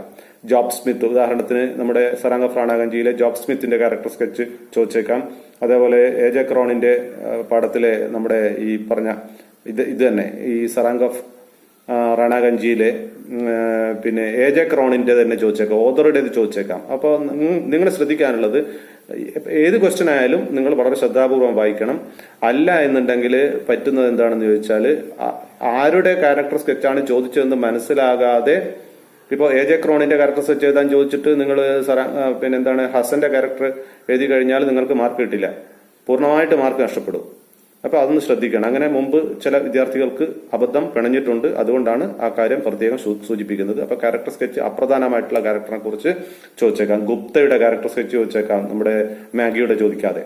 ജോബ് സ്മിത്ത് ഉദാഹരണത്തിന് നമ്മുടെ സറാങ്ക ഫ്രാണാഗഞ്ചിയിലെ ജോബ് സ്മിത്തിന്റെ ക്യാരക്ടർ സ്കെച്ച് ചോദിച്ചേക്കാം. അതേപോലെ എജെ ക്രോണിന്റെ പാഠത്തിലെ നമ്മുടെ ഈ പറഞ്ഞ ഇത് തന്നെ ഈ സറാങ്ക റാണാഗഞ്ചിയിലെ എജെ ക്രോണിന്റെ തന്നെ ചോദിച്ചേക്കാം. ഓതറുടെ ചോദിച്ചേക്കാം. അപ്പോൾ നിങ്ങൾ ശ്രദ്ധിക്കാനുള്ളത് ഏത് ക്വസ്റ്റ്യൻ ആയാലും നിങ്ങൾ വളരെ ശ്രദ്ധാപൂർവം വായിക്കണം. അല്ല എന്നുണ്ടെങ്കിൽ പറ്റുന്നത് എന്താണെന്ന് ചോദിച്ചാൽ ആരുടെ ക്യാരക്ടർ സ്കെച്ചാണ് ചോദിച്ചതെന്ന് മനസ്സിലാകാതെ ഇപ്പോൾ എജെ ക്രോണിന്റെ ക്യാരക്ടർ സ്കെച്ച് എഴുതാൻ ചോദിച്ചിട്ട് നിങ്ങൾ ഹസന്റെ ക്യാരക്ടർ എഴുതി കഴിഞ്ഞാൽ നിങ്ങൾക്ക് മാർക്ക് കിട്ടില്ല, പൂർണ്ണമായിട്ട് മാർക്ക് നഷ്ടപ്പെടും. അപ്പൊ അതൊന്ന് ശ്രദ്ധിക്കണം. അങ്ങനെ മുമ്പ് ചില വിദ്യാർത്ഥികൾക്ക് അബദ്ധം പിണഞ്ഞിട്ടുണ്ട്. അതുകൊണ്ടാണ് ആ കാര്യം പ്രത്യേകം സൂചിപ്പിക്കുന്നത്. അപ്പൊ ക്യാരക്ടർ സ്കെച്ച് അപ്രധാനമായിട്ടുള്ള ക്യാരക്ടറിനെ കുറിച്ച് ചോദിച്ചേക്കാം. ഗുപ്തയുടെ ക്യാരക്ടർ സ്കെച്ച് ചോദിച്ചേക്കാം, നമ്മുടെ മാഗിയുടെ ചോദിക്കാതെ.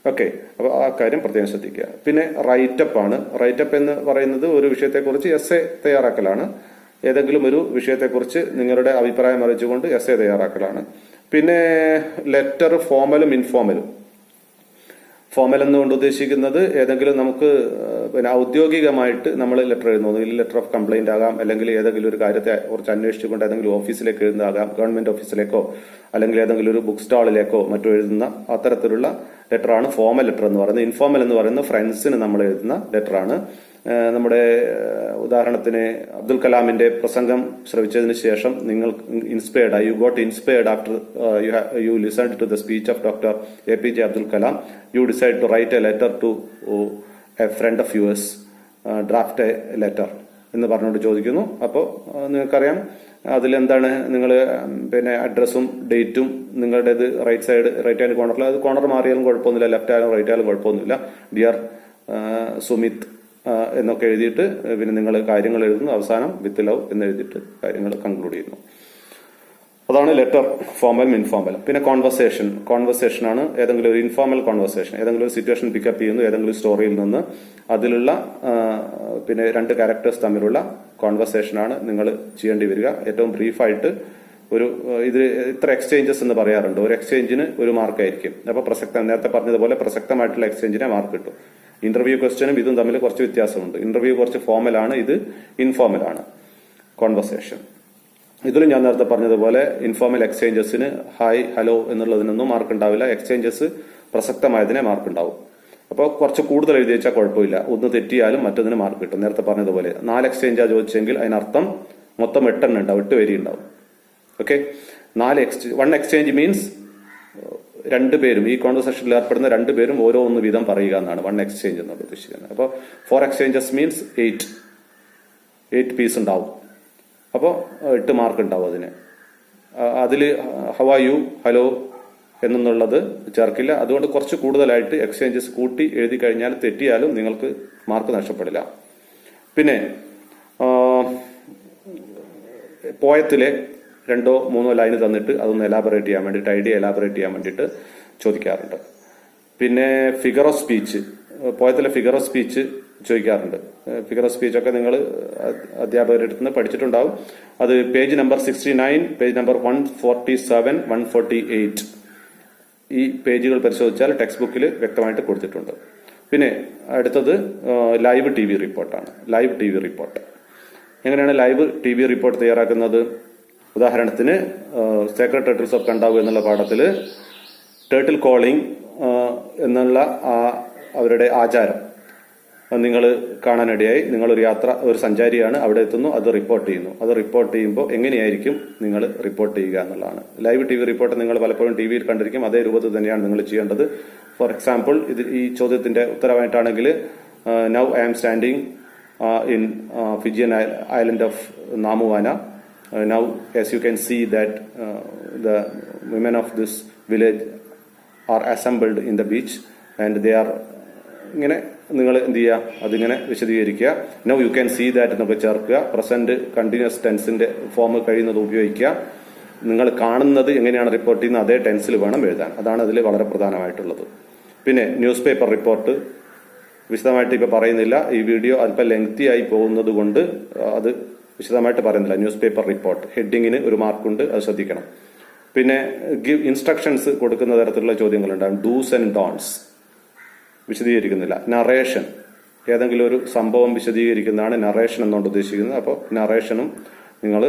ഓക്കെ, അപ്പൊ ആ കാര്യം പ്രത്യേകം ശ്രദ്ധിക്കുക. പിന്നെ റൈറ്റപ്പ് ആണ്. റൈറ്റപ്പ് എന്ന് പറയുന്നത് ഒരു വിഷയത്തെക്കുറിച്ച് എസ്സേ തയ്യാറാക്കലാണ്. ഏതെങ്കിലും ഒരു വിഷയത്തെക്കുറിച്ച് നിങ്ങളുടെ അഭിപ്രായം അറിയിച്ചുകൊണ്ട് എസ്സേ തയ്യാറാക്കലാണ്. പിന്നെ ലെറ്റർ ഫോമലും ഇൻഫോമലും. ഫോമൽ എന്നുകൊണ്ട് ഉദ്ദേശിക്കുന്നത് ഏതെങ്കിലും നമുക്ക് ഔദ്യോഗികമായിട്ട് നമ്മൾ ലെറ്റർ എഴുതുന്നു. ലെറ്റർ ഓഫ് കംപ്ലൈന്റ് ആകാം, അല്ലെങ്കിൽ ഏതെങ്കിലും ഒരു കാര്യത്തെ കുറിച്ച് അന്വേഷിച്ചുകൊണ്ട് ഏതെങ്കിലും ഓഫീസിലേക്ക് എഴുതുന്നതാകാം, ഗവൺമെന്റ് ഓഫീസിലേക്കോ അല്ലെങ്കിൽ ഏതെങ്കിലും ഒരു ബുക്ക് സ്റ്റാളിലേക്കോ മറ്റോ എഴുതുന്ന അത്തരത്തിലുള്ള ലെറ്ററാണ് ഫോമൽ ലെറ്റർ എന്ന് പറയുന്നത്. ഇൻഫോമൽ എന്ന് പറയുന്നത് ഫ്രണ്ട്സിന് നമ്മൾ എഴുതുന്ന ലെറ്ററാണ്. നമ്മുടെ ഉദാഹരണത്തിന് അബ്ദുൽ കലാമിന്റെ പ്രസംഗം ശ്രവിച്ചതിന് ശേഷം നിങ്ങൾ ഇൻസ്പയർഡ് ആയി, you got inspired after you listened to the speech of doctor APJ Abdul Kalam, you decide to write a letter to a friend of yours, draft a letter എന്ന് പറഞ്ഞുകൊണ്ട് ചോദിക്കുന്നു. അപ്പോൾ നിങ്ങൾക്കറിയാം അതിലെന്താണ് നിങ്ങൾ അഡ്രസ്സും ഡേറ്റും നിങ്ങളുടേത് റൈറ്റ് ഹാൻഡ് കോർണറിൽ, അത് കോർണർ മാറിയാലും കുഴപ്പമൊന്നുമില്ല, ലെഫ്റ്റ് ആയാലും റൈറ്റ് ആയാലും കുഴപ്പമൊന്നുമില്ല. ഡിയർ സുമിത് എന്നൊക്കെ എഴുതിയിട്ട് നിങ്ങൾ കാര്യങ്ങൾ എഴുതുന്നു. അവസാനം വിത്ത് ലവ് എന്ന് എഴുതിയിട്ട് കാര്യങ്ങൾ കൺക്ലൂഡ് ചെയ്യുന്നു. അതാണ് ലെറ്റർ, ഫോമൽ ഇൻഫോമൽ. പിന്നെ കോൺവെർസേഷൻ ആണ് ഏതെങ്കിലും ഒരു ഇൻഫോമൽ കോൺവെർസേഷൻ. ഏതെങ്കിലും ഒരു സിറ്റുവേഷൻ പിക്കപ്പ് ചെയ്യുന്നു, ഏതെങ്കിലും സ്റ്റോറിയിൽ നിന്ന് അതിലുള്ള രണ്ട് ക്യാരക്ടേഴ്സ് തമ്മിലുള്ള കോൺവെർസേഷൻ ആണ് നിങ്ങൾ ചെയ്യേണ്ടി വരിക. ഏറ്റവും ബ്രീഫായിട്ട് ഇത് ഇത്ര എക്സ്ചേഞ്ചസ് എന്ന് പറയാറുണ്ട്. ഒരു എക്സ്ചേഞ്ചിന് 1 മാർക്കായിരിക്കും. അപ്പൊ നേരത്തെ പറഞ്ഞതുപോലെ പ്രസക്തമായിട്ടുള്ള എക്സ്ചേഞ്ചിനെ മാർക്ക് കിട്ടും. ഇന്റർവ്യൂ ക്വസ്റ്റ്യനും ഇതും തമ്മിൽ കുറച്ച് വ്യത്യാസമുണ്ട്. ഇന്റർവ്യൂ കുറച്ച് ഫോമൽ ആണ്, ഇത് ഇൻഫോമൽ ആണ് കോൺവെർസേഷൻ. ഇതിലും ഞാൻ നേരത്തെ പറഞ്ഞതുപോലെ ഇൻഫോമൽ എക്സ്ചേഞ്ചസിന് ഹായ് ഹലോ എന്നുള്ളതിനൊന്നും മാർക്ക് ഉണ്ടാവില്ല. എക്സ്ചേഞ്ചസ് പ്രസക്തമായതിനെ മാർക്ക് ഉണ്ടാവും. അപ്പോൾ കുറച്ച് കൂടുതൽ എഴുതി വെച്ചാൽ കുഴപ്പമില്ല, ഒന്ന് തെറ്റിയാലും മറ്റൊന്നിന് മാർക്ക് കിട്ടും. നേരത്തെ പറഞ്ഞതുപോലെ 4 എക്സ്ചേഞ്ചാ ചോദിച്ചെങ്കിൽ അതിനർത്ഥം മൊത്തം 8 എണ്ണം ഉണ്ടാവും, 8 വരി ഉണ്ടാവും. ഓക്കെ, 1 എക്സ്ചേഞ്ച് മീൻസ് 2 പേരും ഈ കോൺവെർസേഷനിൽ ഏർപ്പെടുന്ന 2 പേരും ഓരോന്ന് വീതം പറയുക എന്നാണ് 1 എക്സ്ചേഞ്ച് എന്നത് ഉദ്ദേശിക്കുന്നത്. അപ്പോൾ 4 എക്സ്ചേഞ്ചസ് മീൻസ് 8 പീസ് ഉണ്ടാവും. അപ്പോൾ 8 മാർക്ക് ഉണ്ടാവും അതിന്. അതിൽ ഹൗ ആർ യു, ഹലോ എന്നുള്ളത് ചേർക്കില്ല. അതുകൊണ്ട് കുറച്ച് കൂടുതലായിട്ട് എക്സ്ചേഞ്ചസ് കൂട്ടി എഴുതി കഴിഞ്ഞാൽ തെറ്റിയാലും നിങ്ങൾക്ക് മാർക്ക് നഷ്ടപ്പെടില്ല. പിന്നെ പോയത്തിലെ 2-3 ലൈന് തന്നിട്ട് അതൊന്ന് എലാബറേറ്റ് ചെയ്യാൻ വേണ്ടിയിട്ട്, ഐഡിയ എലാബറേറ്റ് ചെയ്യാൻ വേണ്ടിയിട്ട് ചോദിക്കാറുണ്ട്. പിന്നെ ഫിഗർ ഓഫ് സ്പീച്ച്, പോയത്തിലെ ഫിഗർ ഓഫ് സ്പീച്ച് ചോദിക്കാറുണ്ട്. ഫിഗർ ഓഫ് സ്പീച്ച് ഒക്കെ നിങ്ങൾ അധ്യാപകരുടെ അടുത്ത് നിന്ന് പഠിച്ചിട്ടുണ്ടാവും. അത് പേജ് നമ്പർ 69, പേജ് നമ്പർ 147, 148 ഈ പേജുകൾ പരിശോധിച്ചാൽ ടെക്സ്റ്റ് ബുക്കിൽ വ്യക്തമായിട്ട് കൊടുത്തിട്ടുണ്ട്. പിന്നെ അടുത്തത് ലൈവ് ടി വി റിപ്പോർട്ടാണ്. ലൈവ് ടി വി റിപ്പോർട്ട് എങ്ങനെയാണ് ലൈവ് ടി വി റിപ്പോർട്ട് തയ്യാറാക്കുന്നത്? ഉദാഹരണത്തിന് സേക്രഡ് ടേർട്ടിൽസ് ഓഫ് കണ്ടാവു എന്നുള്ള പാഠത്തിൽ ടേർട്ടിൽ കോളിംഗ് എന്നുള്ള അവരുടെ ആചാരം നിങ്ങൾ കാണാനിടയായി. നിങ്ങളൊരു ഒരു സഞ്ചാരിയാണ്, അവിടെ എത്തുന്നു, അത് റിപ്പോർട്ട് ചെയ്യുന്നു. അത് റിപ്പോർട്ട് ചെയ്യുമ്പോൾ എങ്ങനെയായിരിക്കും നിങ്ങൾ റിപ്പോർട്ട് ചെയ്യുക എന്നുള്ളതാണ്. ലൈവ് ടി വി റിപ്പോർട്ട് നിങ്ങൾ പലപ്പോഴും ടി വിയിൽ കണ്ടിരിക്കും. അതേ രൂപത്തിൽ തന്നെയാണ് നിങ്ങൾ ചെയ്യേണ്ടത്. ഫോർ എക്സാമ്പിൾ, ഈ ചോദ്യത്തിന്റെ ഉത്തരവായിട്ടാണെങ്കിൽ now I am standing in Fijian island of Namuana. Now as you can see that the women of this village are assembled in the beach and they are. ഇങ്ങനെ നിങ്ങൾ എന്ത് ചെയ്യുക, അതിങ്ങനെ വിശദീകരിക്കുക. Now you can see that എന്നൊക്കെ ചേർക്കുക. Present continuous ടെൻസിന്റെ form കഴിയുന്നത് ഉപയോഗിക്കുക. നിങ്ങൾ കാണുന്നത് എങ്ങനെയാണ് റിപ്പോർട്ട് ചെയ്യുന്നത് അതേ ടെൻസിൽ വേണം എഴുതാൻ. അതാണ് അതിൽ വളരെ പ്രധാനമായിട്ടുള്ളത്. പിന്നെ ന്യൂസ് പേപ്പർ റിപ്പോർട്ട് വിശദമായിട്ട് ഇപ്പൊ പറയുന്നില്ല. ഈ വീഡിയോ അല്പം ലെങ്തി ആയി പോകുന്നത് കൊണ്ട് അത് വിശദമായിട്ട് പറയുന്നില്ല. ന്യൂസ് പേപ്പർ റിപ്പോർട്ട് ഹെഡിങ്ങിന് ഒരു മാർക്കുണ്ട്, അത് ശ്രദ്ധിക്കണം. പിന്നെ ഗിവ് ഇൻസ്ട്രക്ഷൻസ് കൊടുക്കുന്ന തരത്തിലുള്ള ചോദ്യങ്ങളുണ്ടാകും. ഡൂസ് ആൻഡ് ഡോൺസ് വിശദീകരിക്കുന്നില്ല. നറേഷൻ, ഏതെങ്കിലും ഒരു സംഭവം വിശദീകരിക്കുന്നതാണ് നറേഷൻ എന്നുകൊണ്ട് ഉദ്ദേശിക്കുന്നത്. അപ്പോൾ നറേഷനും നിങ്ങൾ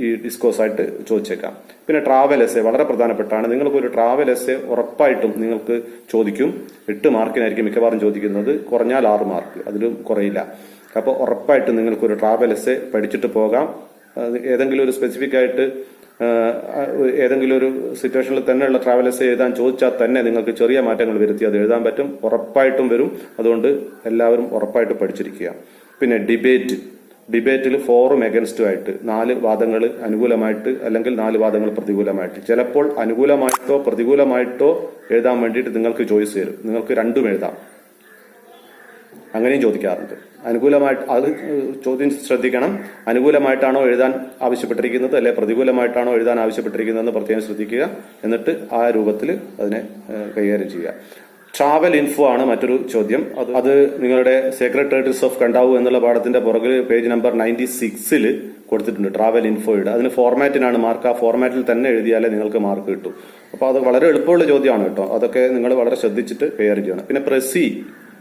ഈ ഡിസ്കോസ് ആയിട്ട് ചോദിച്ചേക്കാം. പിന്നെ ട്രാവൽ എസ്സേ വളരെ പ്രധാനപ്പെട്ടാണ്. നിങ്ങൾക്ക് ഒരു ട്രാവൽ എസ്സേ ഉറപ്പായിട്ടും നിങ്ങൾക്ക് ചോദിക്കും. 8 മാർക്കിനായിരിക്കും മിക്കവാറും ചോദിക്കുന്നത്. കുറഞ്ഞാൽ 6 മാർക്ക്, അതിലും കുറയില്ല. അപ്പോൾ ഉറപ്പായിട്ടും നിങ്ങൾക്കൊരു ട്രാവൽ എസ്സേ പഠിച്ചിട്ട് പോകാം. ഏതെങ്കിലും ഒരു സ്പെസിഫിക് ആയിട്ട് ഏതെങ്കിലും ഒരു സിറ്റുവേഷനിൽ തന്നെയുള്ള ട്രാവൽ എസ്സേ എഴുതാൻ ചോദിച്ചാൽ തന്നെ നിങ്ങൾക്ക് ചെറിയ മാറ്റങ്ങൾ വരുത്തി അത് എഴുതാൻ പറ്റും. ഉറപ്പായിട്ടും വരും. അതുകൊണ്ട് എല്ലാവരും ഉറപ്പായിട്ട് പഠിച്ചിരിക്കുക. പിന്നെ ഡിബേറ്റിൽ ഫോറും എഗൻസ്റ്റും ആയിട്ട് 4 വാദങ്ങൾ അനുകൂലമായിട്ട് അല്ലെങ്കിൽ 4 വാദങ്ങൾ പ്രതികൂലമായിട്ട്. ചിലപ്പോൾ അനുകൂലമായിട്ടോ പ്രതികൂലമായിട്ടോ എഴുതാൻ വേണ്ടിയിട്ട് നിങ്ങൾക്ക് ചോയ്സ് തരും. നിങ്ങൾക്ക് രണ്ടും എഴുതാം, അങ്ങനെയും ചോദിക്കാറുണ്ട്. അനുകൂലമായിട്ട് അത് ചോദ്യം ശ്രദ്ധിക്കണം. അനുകൂലമായിട്ടാണോ എഴുതാൻ ആവശ്യപ്പെട്ടിരിക്കുന്നത് അല്ലെ പ്രതികൂലമായിട്ടാണോ എഴുതാൻ ആവശ്യപ്പെട്ടിരിക്കുന്നതെന്ന് പ്രത്യേകം ശ്രദ്ധിക്കുക. എന്നിട്ട് ആ രൂപത്തിൽ അതിനെ കൈകാര്യം ചെയ്യുക. ട്രാവൽ ഇൻഫോ ആണ് മറ്റൊരു ചോദ്യം. അത് നിങ്ങളുടെ സേക്രഡ് ടേർട്ടിൽസ് ഓഫ് കണ്ടാവു എന്നുള്ള പാഠത്തിന്റെ പുറകിൽ പേജ് നമ്പർ 96 കൊടുത്തിട്ടുണ്ട്. ട്രാവൽ ഇൻഫോയുടെ അതിന് ഫോർമാറ്റിനാണ് മാർക്ക്. ആ ഫോർമാറ്റിൽ തന്നെ എഴുതിയാലേ നിങ്ങൾക്ക് മാർക്ക് കിട്ടും. അപ്പോൾ അത് വളരെ എളുപ്പമുള്ള ചോദ്യമാണ് കേട്ടോ. അതൊക്കെ നിങ്ങൾ വളരെ ശ്രദ്ധിച്ചിട്ട് കൈകാര്യം ചെയ്യണം. പിന്നെ പ്രസി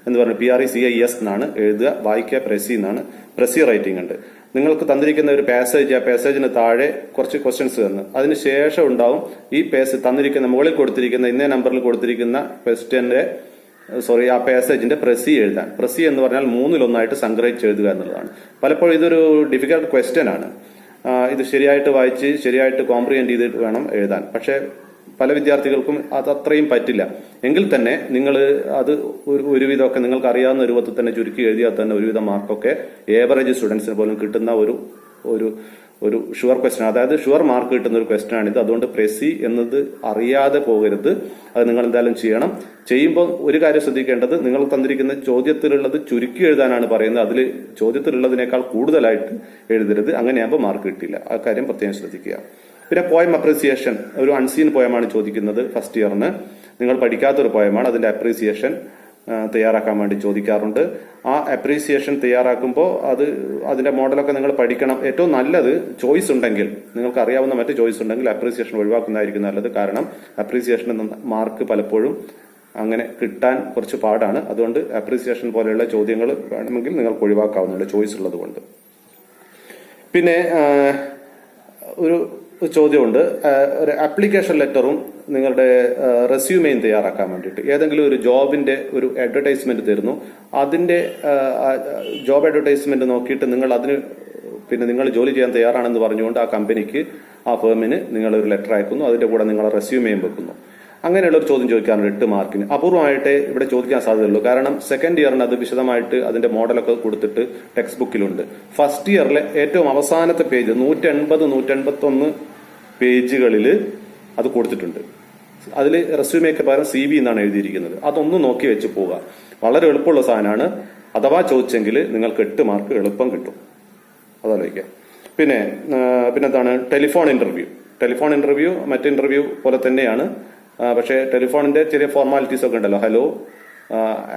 എന്ന് പറഞ്ഞാൽ PRECIS എന്നാണ് എഴുതുക, വായിക്കുക. പ്രസി എന്നാണ്. പ്രസി റൈറ്റിംഗ് ഉണ്ട്. നിങ്ങൾക്ക് തന്നിരിക്കുന്ന ഒരു പാസേജ്, ആ പാസേജിന് താഴെ കുറച്ച് ക്വസ്റ്റ്യൻസ് തന്ന് അതിന് ശേഷം ഉണ്ടാവും ഈ തന്നിരിക്കുന്ന മുകളിൽ കൊടുത്തിരിക്കുന്ന ഇന്നേ നമ്പറിൽ കൊടുത്തിരിക്കുന്ന ക്വസ്റ്റ്യന്റെ ആ പാസേജിന്റെ പ്രസി എഴുതാൻ. പ്രസി എന്ന് പറഞ്ഞാൽ 3-1 സംഗ്രഹിച്ച് എഴുതുക എന്നുള്ളതാണ്. പലപ്പോഴും ഇതൊരു ഡിഫിക്കൽട്ട് ക്വസ്റ്റ്യൻ ആണ്. ഇത് ശരിയായിട്ട് വായിച്ച് ശരിയായിട്ട് കോംപ്രിഹെൻഡ് ചെയ്തിട്ട് വേണം എഴുതാൻ. പക്ഷെ പല വിദ്യാർത്ഥികൾക്കും അത് അത്രയും പറ്റില്ല. എങ്കിൽ തന്നെ നിങ്ങൾ അത് ഒരുവിധമൊക്കെ നിങ്ങൾക്ക് അറിയാവുന്ന രൂപത്തിൽ തന്നെ ചുരുക്കി എഴുതിയാൽ തന്നെ ഒരുവിധം മാർക്കൊക്കെ ഏവറേജ് സ്റ്റുഡൻസിന് പോലും കിട്ടുന്ന ഒരു ഷുവർ ക്വസ്റ്റ്യൻ, അതായത് ഷുവർ മാർക്ക് കിട്ടുന്ന ഒരു ക്വസ്റ്റ്യൻ ആണിത്. അതുകൊണ്ട് പ്രസി എന്നത് അറിയാതെ പോകരുത്. അത് നിങ്ങൾ എന്തായാലും ചെയ്യണം. ചെയ്യുമ്പോൾ ഒരു കാര്യം ശ്രദ്ധിക്കേണ്ടത്, നിങ്ങൾ തന്നിരിക്കുന്ന ചോദ്യത്തിലുള്ളത് ചുരുക്കി എഴുതാനാണ് പറയുന്നത്. അതിൽ ചോദ്യത്തിലുള്ളതിനേക്കാൾ കൂടുതലായിട്ട് എഴുതരുത്. അങ്ങനെയാകുമ്പോൾ മാർക്ക് കിട്ടില്ല. ആ കാര്യം പ്രത്യേകം ശ്രദ്ധിക്കുക. പിന്നെ പോയം അപ്രീസിയേഷൻ, ഒരു അൺസീൻ പോയമാണ് ചോദിക്കുന്നത് ഫസ്റ്റ് ഇയറിന്. നിങ്ങൾ പഠിക്കാത്തൊരു പോയമാണ്. അതിന്റെ അപ്രീസിയേഷൻ തയ്യാറാക്കാൻ വേണ്ടി ചോദിക്കാറുണ്ട്. ആ അപ്രീസിയേഷൻ തയ്യാറാക്കുമ്പോൾ അതിന്റെ മോഡലൊക്കെ നിങ്ങൾ പഠിക്കണം. ഏറ്റവും നല്ലത് ചോയ്സ് ഉണ്ടെങ്കിൽ, നിങ്ങൾക്ക് അറിയാവുന്ന മറ്റ് ചോയ്സ് ഉണ്ടെങ്കിൽ അപ്രീസിയേഷൻ ഒഴിവാക്കുന്നതായിരിക്കും നല്ലത്. കാരണം അപ്രീസിയേഷൻ മാർക്ക് പലപ്പോഴും അങ്ങനെ കിട്ടാൻ കുറച്ച് പാടാണ്. അതുകൊണ്ട് അപ്രീസിയേഷൻ പോലെയുള്ള ചോദ്യങ്ങൾ വേണമെങ്കിൽ നിങ്ങൾക്ക് ഒഴിവാക്കാവുന്നുണ്ട് ചോയ്സ് ഉള്ളത് കൊണ്ട്. പിന്നെ ഒരു ചോദ്യമുണ്ട്, ഒരു ആപ്ലിക്കേഷൻ ലെറ്ററും നിങ്ങളുടെ റെസ്യൂമെയും തയ്യാറാക്കാൻ വേണ്ടിയിട്ട്. ഏതെങ്കിലും ഒരു ജോബിന്റെ ഒരു അഡ്വർടൈസ്മെന്റ് തരുന്നു. അതിന്റെ ജോബ് അഡ്വർടൈസ്മെന്റ് നോക്കിയിട്ട് നിങ്ങൾ ജോലി ചെയ്യാൻ തയ്യാറാണെന്ന് പറഞ്ഞുകൊണ്ട് ആ കമ്പനിക്ക്, ആ ഫേമിന് നിങ്ങൾ ഒരു ലെറ്റർ അയക്കുന്നു. അതിന്റെ കൂടെ നിങ്ങളെ റെസ്യൂമെയും വെക്കുന്നു. അങ്ങനെയുള്ള ഒരു ചോദ്യം ചോദിക്കാറുണ്ട് 8 മാർക്കിന്. അപൂർവമായിട്ടേ ഇവിടെ ചോദിക്കാൻ സാധ്യതയുള്ളൂ. കാരണം സെക്കൻഡ് ഇയറിന് അത് വിശദമായിട്ട് അതിന്റെ മോഡലൊക്കെ കൊടുത്തിട്ട് ടെക്സ്റ്റ് ബുക്കിലുണ്ട്. ഫസ്റ്റ് ഇയറിലെ ഏറ്റവും അവസാനത്തെ പേജ് 180-181 പേജുകളിൽ അത് കൊടുത്തിട്ടുണ്ട്. അതിൽ റെസ്യൂമേക്ക് പകരം CV എന്നാണ് എഴുതിയിരിക്കുന്നത്. അതൊന്ന് നോക്കി വെച്ച് പോവുക. വളരെ എളുപ്പമുള്ള സാധനമാണ്. അഥവാ ചോദിച്ചെങ്കിൽ നിങ്ങൾക്ക് 8 മാർക്ക് എളുപ്പം കിട്ടും. അതാലോചിക്കുക. പിന്നെന്താണ് ടെലിഫോൺ ഇന്റർവ്യൂ മറ്റ് ഇന്റർവ്യൂ പോലെ തന്നെയാണ്. പക്ഷേ ടെലിഫോണിന്റെ ചെറിയ ഫോർമാലിറ്റീസ് ഒക്കെ ഉണ്ടല്ലോ. Hello,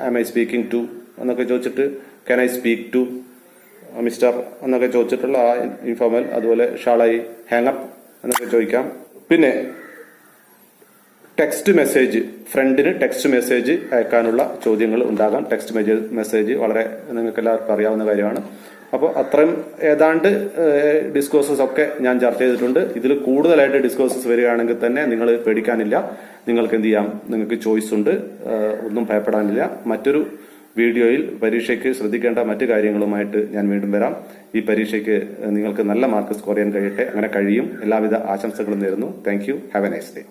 am I speaking to എന്നൊക്കെ ചോദിച്ചിട്ട് can I speak to mister എന്നൊക്കെ ചോദിച്ചിട്ടുള്ള ആ ഇൻഫോർമൽ, അതുപോലെ ഷാൾ ഐ ഹാങ് അപ്പ് എന്നൊക്കെ ചോദിക്കാം. പിന്നെ ടെക്സ്റ്റ് മെസ്സേജ്, ഫ്രണ്ടിന് ടെക്സ്റ്റ് മെസ്സേജ് അയക്കാനുള്ള ചോദ്യങ്ങൾ ഉണ്ടാകാം. ടെക്സ്റ്റ് മെസ്സേജ് വളരെ നിങ്ങൾക്ക് എല്ലാവർക്കും അറിയാവുന്ന കാര്യമാണ്. അപ്പോൾ അത്രയും ഏതാണ്ട് ഡിസ്കോഴ്സസ് ഒക്കെ ഞാൻ ചർച്ച ചെയ്തിട്ടുണ്ട്. ഇതിൽ കൂടുതലായിട്ട് ഡിസ്കോഴ്സസ് വരികയാണെങ്കിൽ തന്നെ നിങ്ങൾ പേടിക്കാനില്ല, നിങ്ങൾക്ക് എന്ത് ചെയ്യാം, നിങ്ങൾക്ക് ചോയ്സ് ഉണ്ട്, ഒന്നും ഭയപ്പെടാനില്ല. മറ്റൊരു വീഡിയോയിൽ പരീക്ഷയ്ക്ക് ശ്രദ്ധിക്കേണ്ട മറ്റു കാര്യങ്ങളുമായിട്ട് ഞാൻ വീണ്ടും വരാം. ഈ പരീക്ഷയ്ക്ക് നിങ്ങൾക്ക് നല്ല മാർക്ക് സ്കോർ ചെയ്യാൻ കഴിയട്ടെ, അങ്ങനെ കഴിയും. എല്ലാവിധ ആശംസകളും നേരുന്നു. Thank you. Have A nice day.